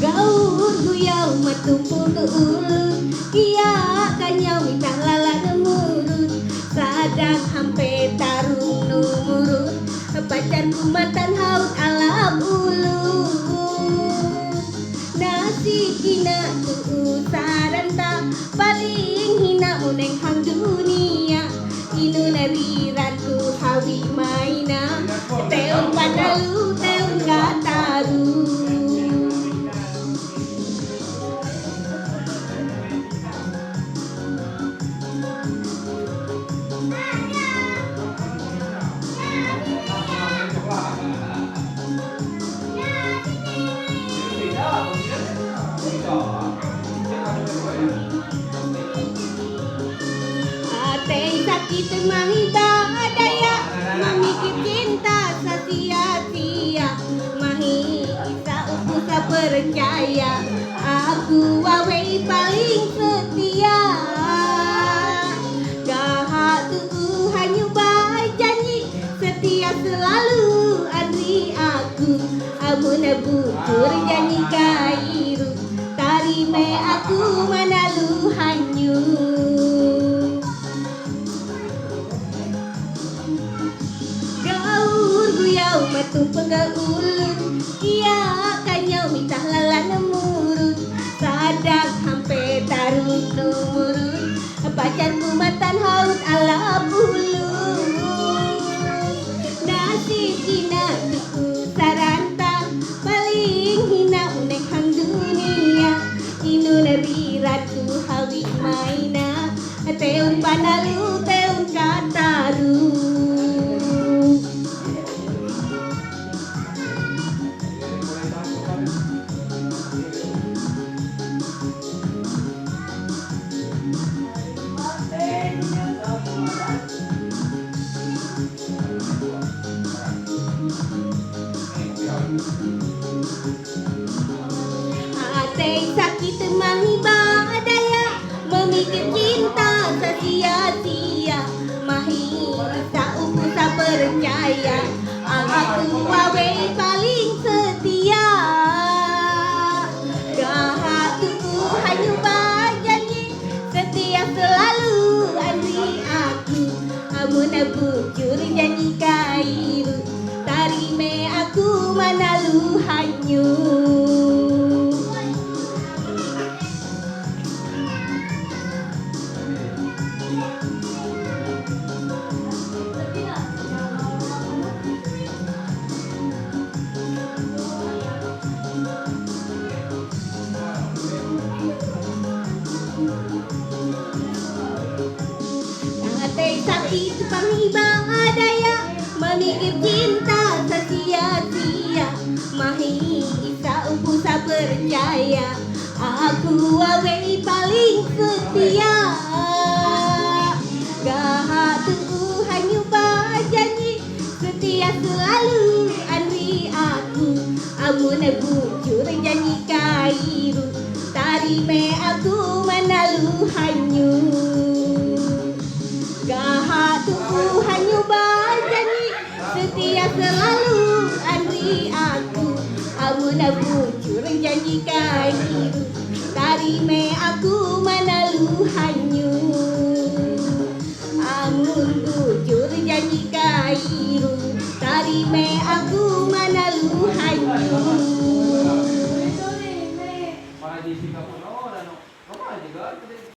Gaur guyau matumpul ke ulun, kia kanyau minta lala nemurut, sadang hampe tarung numurut, pacarku matan haut alap ulun. Nasi kina tu saranta paling hina uneng hang dunia, inu nariranku hawi maina, teun padalu teun kataru. Atei sakit mahiba daya, memikir cinta sia-sia, mahi isa upusa percaya, aku wawe paling setia. Gahak tu hanya baik janji, setia selalu andri aku, amun butur janji kairu, tarime aku manalu hanyu. Gaur guyau matumpul ke ulun, kia kanyau minta lala nemurut, sadang hampe tarung numurut, pacarku matan haut ala ulun. Nasi kina tuku saranta paling hina uneng hang dunia, inu nariratku hawi maina, teun panalu teun kataru. Atei sakit mahiba daya, memikir cinta sia-sia, mahi isa upusa percaya, aku wawe paling setia. Gahak tu hanya bajanji, setia selalu andri aku, amun bujur janji kairu, tarime aku manalu hanyu. Atei sakit panghiba daya, memikir cinta sia-sia, mahi isa upusa percaya, aku wawe paling setia. Gahak tu hanya bajanji, setia selalu andri aku, amun bujur janji kairu, tarime aku manalu hanyu. Gahak tu hanya bajanji, setia selalu andri aku, amun bujur janji kairu, tarime aku manalu hanyu. Amun bujur janji kairu, tarime aku manalu hanyu. Para di Singapura, no, no, no, no,